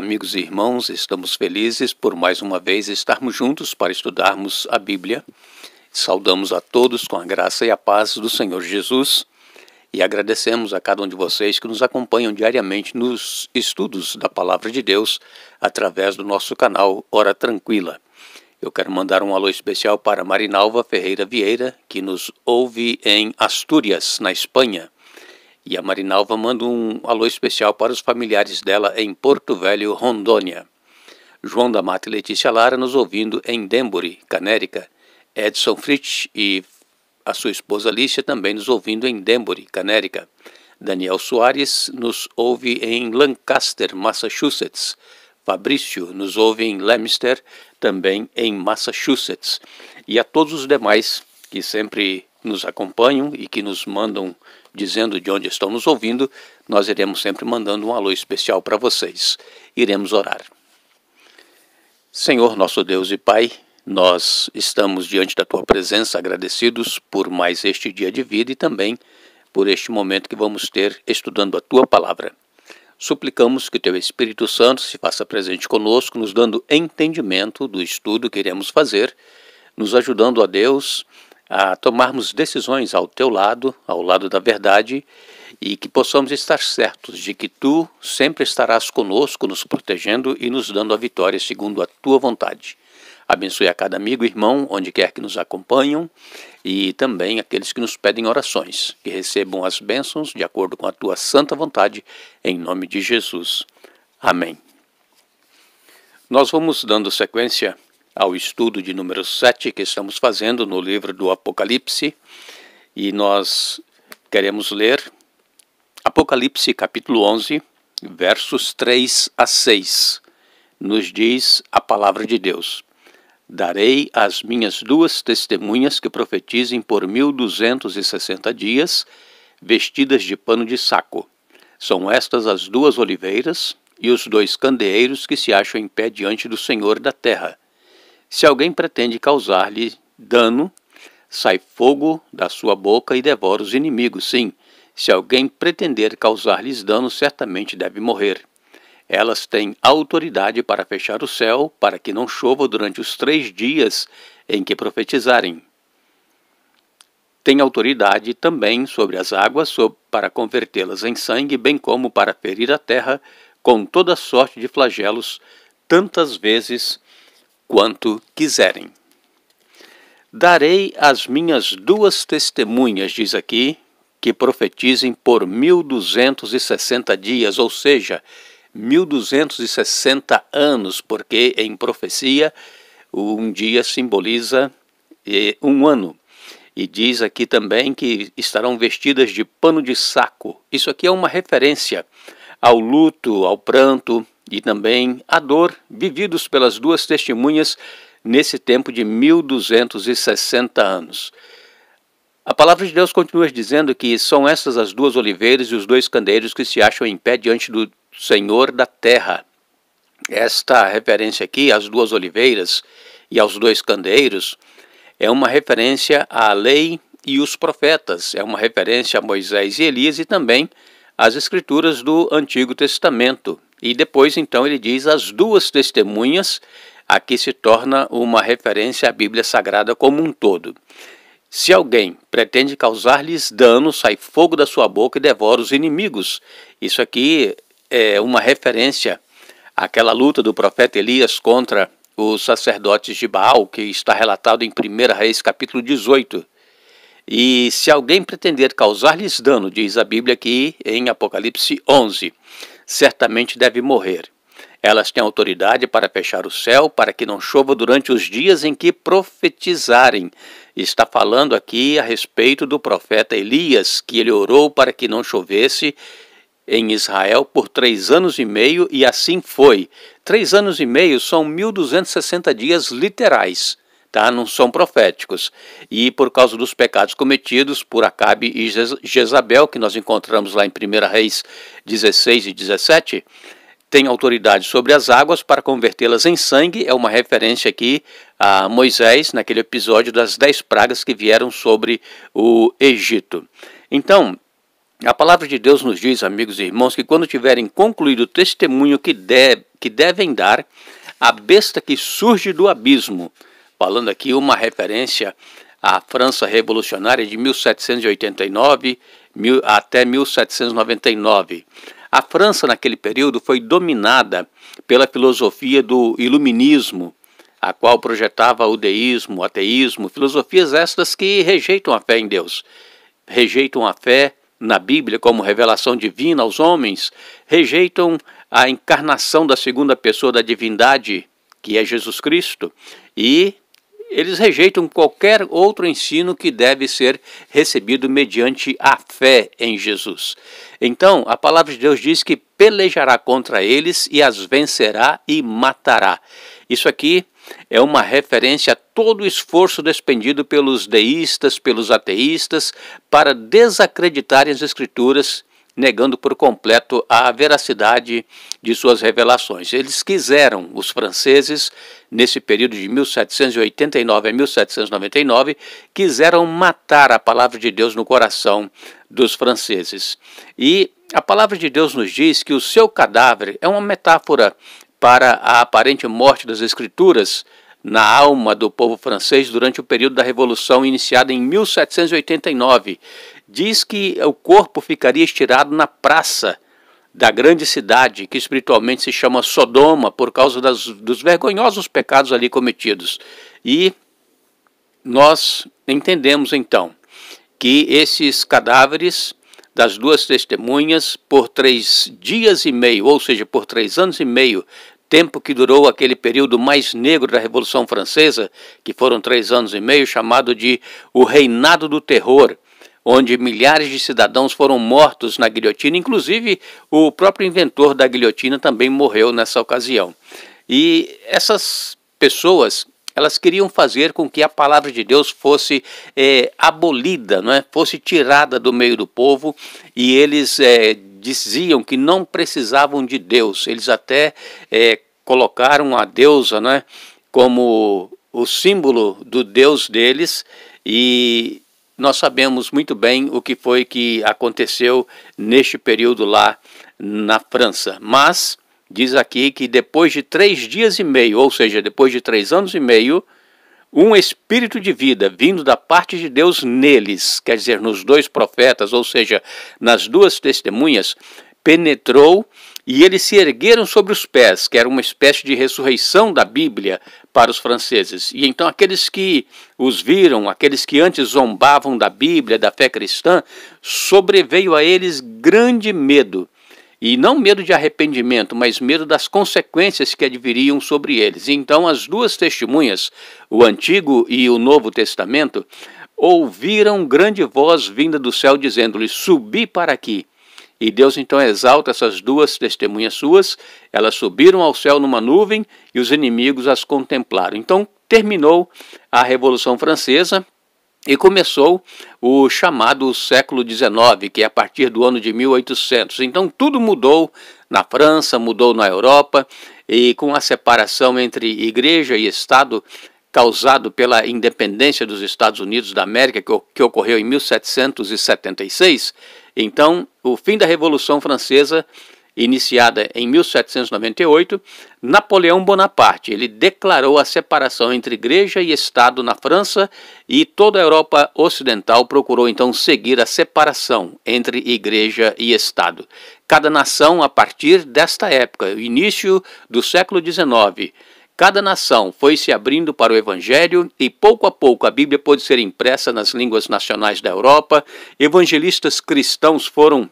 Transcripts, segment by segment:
amigos e irmãos, estamos felizes por mais uma vez estarmos juntos para estudarmos a Bíblia. Saudamos a todos com a graça e a paz do Senhor Jesus e agradecemos a cada um de vocês que nos acompanham diariamente nos estudos da Palavra de Deus através do nosso canal Hora Tranquila. Eu quero mandar um alô especial para Marinalva Ferreira Vieira, que nos ouve em Astúrias, na Espanha. E a Marinalva manda um alô especial para os familiares dela em Porto Velho, Rondônia. João da Mata e Letícia Lara nos ouvindo em Denbury, Canérica. Edson Fritz e a sua esposa Alicia também nos ouvindo em Denbury, Canérica. Daniel Soares nos ouve em Lancaster, Massachusetts. Fabrício nos ouve em Leominster, também em Massachusetts. E a todos os demais que sempre nos acompanham e que nos mandam dizendo de onde estão nos ouvindo, nós iremos sempre mandando um alô especial para vocês. Iremos orar. Senhor, nosso Deus e Pai, nós estamos diante da Tua presença agradecidos por mais este dia de vida e também por este momento que vamos ter estudando a Tua Palavra. Suplicamos que Teu Espírito Santo se faça presente conosco, nos dando entendimento do estudo que iremos fazer, nos ajudando, a Deus, a tomarmos decisões ao Teu lado, ao lado da verdade, e que possamos estar certos de que Tu sempre estarás conosco, nos protegendo e nos dando a vitória segundo a Tua vontade. Abençoe a cada amigo e irmão, onde quer que nos acompanham, e também aqueles que nos pedem orações, que recebam as bênçãos de acordo com a Tua santa vontade, em nome de Jesus. Amém. Nós vamos dando sequência ao estudo de número 7 que estamos fazendo no livro do Apocalipse, e nós queremos ler Apocalipse capítulo 11, versos 3 a 6. Nos diz a palavra de Deus: Darei às minhas duas testemunhas que profetizem por 1260 dias, vestidas de pano de saco. São estas as duas oliveiras e os dois candeeiros que se acham em pé diante do Senhor da terra. Se alguém pretende causar-lhe dano, sai fogo da sua boca e devora os inimigos. Sim, se alguém pretender causar-lhes dano, certamente deve morrer. Elas têm autoridade para fechar o céu, para que não chova durante os 3 dias em que profetizarem. Tem autoridade também sobre as águas, para convertê-las em sangue, bem como para ferir a terra com toda sorte de flagelos, tantas vezes quanto quiserem. Darei às minhas duas testemunhas, diz aqui, que profetizem por 1260 dias, ou seja, 1260 anos, porque em profecia um dia simboliza um ano. E diz aqui também que estarão vestidas de pano de saco. Isso aqui é uma referência ao luto, ao pranto e também à dor vividos pelas duas testemunhas nesse tempo de 1260 anos. A palavra de Deus continua dizendo que são essas as duas oliveiras e os dois candeeiros que se acham em pé diante do Senhor da terra. Esta referência aqui, às duas oliveiras e aos dois candeeiros, é uma referência à lei e os profetas, é uma referência a Moisés e Elias e também às escrituras do Antigo Testamento. E depois, então, ele diz as duas testemunhas, aqui se torna uma referência à Bíblia Sagrada como um todo. Se alguém pretende causar-lhes dano, sai fogo da sua boca e devora os inimigos. Isso aqui é uma referência àquela luta do profeta Elias contra os sacerdotes de Baal, que está relatado em 1 Reis capítulo 18. E se alguém pretender causar-lhes dano, diz a Bíblia aqui em Apocalipse 11, certamente deve morrer. Elas têm autoridade para fechar o céu, para que não chova durante os dias em que profetizarem. Está falando aqui a respeito do profeta Elias, que ele orou para que não chovesse em Israel por 3 anos e meio, e assim foi. 3 anos e meio são 1260 dias literais, tá? Não são proféticos. E por causa dos pecados cometidos por Acabe e Jezabel, que nós encontramos lá em 1 Reis 16 e 17, tem autoridade sobre as águas para convertê-las em sangue. É uma referência aqui a Moisés, naquele episódio das 10 pragas que vieram sobre o Egito. Então, A palavra de Deus nos diz, amigos e irmãos, que quando tiverem concluído o testemunho que devem dar, a besta que surge do abismo, falando aqui uma referência à França revolucionária de 1789 até 1799. A França, naquele período, foi dominada pela filosofia do iluminismo, a qual projetava o deísmo, o ateísmo, filosofias estas que rejeitam a fé em Deus, rejeitam a fé na Bíblia como revelação divina aos homens, rejeitam a encarnação da segunda pessoa da divindade, que é Jesus Cristo, e eles rejeitam qualquer outro ensino que deve ser recebido mediante a fé em Jesus. Então, a palavra de Deus diz que pelejará contra eles e as vencerá e matará. Isso aqui é uma referência a todo o esforço despendido pelos deístas, pelos ateístas, para desacreditarem as Escrituras, negando por completo a veracidade de suas revelações. Eles quiseram, os franceses, nesse período de 1789 a 1799, quiseram matar a palavra de Deus no coração dos franceses. E a palavra de Deus nos diz que o seu cadáver é uma metáfora para a aparente morte das Escrituras na alma do povo francês durante o período da Revolução iniciada em 1789. Diz que o corpo ficaria estirado na praça da grande cidade, que espiritualmente se chama Sodoma, por causa dos vergonhosos pecados ali cometidos. E nós entendemos então que esses cadáveres das duas testemunhas, por 3 dias e meio, ou seja, por 3 anos e meio, tempo que durou aquele período mais negro da Revolução Francesa, que foram 3 anos e meio, chamado de o Reinado do Terror, onde milhares de cidadãos foram mortos na guilhotina, inclusive o próprio inventor da guilhotina também morreu nessa ocasião. E essas pessoas, elas queriam fazer com que a palavra de Deus fosse abolida, não é? Fosse tirada do meio do povo, e eles diziam que não precisavam de Deus. Eles até colocaram a deusa, não é, como o símbolo do Deus deles, e nós sabemos muito bem o que foi que aconteceu neste período lá na França. Mas diz aqui que depois de 3 dias e meio, ou seja, depois de 3 anos e meio, um espírito de vida vindo da parte de Deus neles, quer dizer, nos 2 profetas, ou seja, nas 2 testemunhas, penetrou e eles se ergueram sobre os pés, que era uma espécie de ressurreição da Bíblia para os franceses. E então aqueles que os viram, aqueles que antes zombavam da Bíblia, da fé cristã, sobreveio a eles grande medo. E não medo de arrependimento, mas medo das consequências que adviriam sobre eles. E então as 2 testemunhas, o Antigo e o Novo Testamento, ouviram grande voz vinda do céu dizendo-lhes: subi para aqui. E Deus então exalta essas 2 testemunhas suas, elas subiram ao céu numa nuvem e os inimigos as contemplaram. Então terminou a Revolução Francesa e começou o chamado século XIX, que é a partir do ano de 1800. Então tudo mudou na França, mudou na Europa, e com a separação entre igreja e Estado causado pela independência dos Estados Unidos da América, que ocorreu em 1776, então o fim da Revolução Francesa, iniciada em 1798, Napoleão Bonaparte, ele declarou a separação entre igreja e Estado na França, e toda a Europa Ocidental procurou então seguir a separação entre igreja e Estado. Cada nação, a partir desta época, início do século XIX, cada nação foi se abrindo para o Evangelho e pouco a pouco a Bíblia pôde ser impressa nas línguas nacionais da Europa. Evangelistas cristãos foram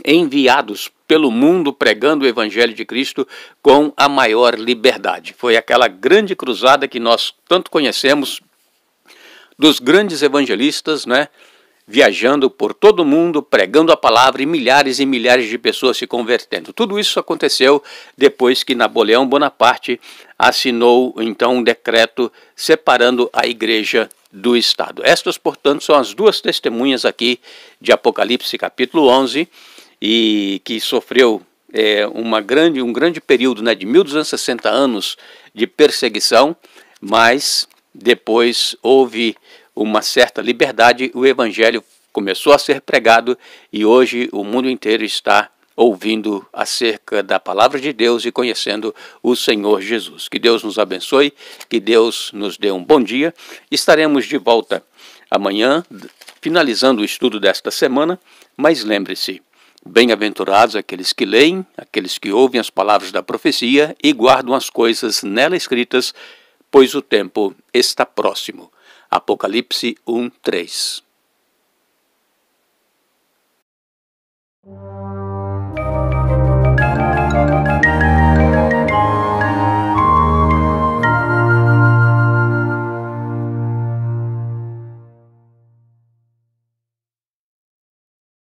enviados pelo mundo pregando o Evangelho de Cristo com a maior liberdade. Foi aquela grande cruzada que nós tanto conhecemos dos grandes evangelistas, né? Viajando por todo o mundo, pregando a palavra e milhares de pessoas se convertendo. Tudo isso aconteceu depois que Napoleão Bonaparte assinou então um decreto separando a igreja do Estado. Estas, portanto, são as 2 testemunhas aqui de Apocalipse capítulo 11, e que sofreu um grande período, né, de 1260 anos de perseguição, mas depois houve uma certa liberdade, o Evangelho começou a ser pregado e hoje o mundo inteiro está ouvindo acerca da palavra de Deus e conhecendo o Senhor Jesus. Que Deus nos abençoe, que Deus nos dê um bom dia. Estaremos de volta amanhã, finalizando o estudo desta semana, mas lembre-se, bem-aventurados aqueles que leem, aqueles que ouvem as palavras da profecia e guardam as coisas nela escritas, pois o tempo está próximo. Apocalipse 1:3.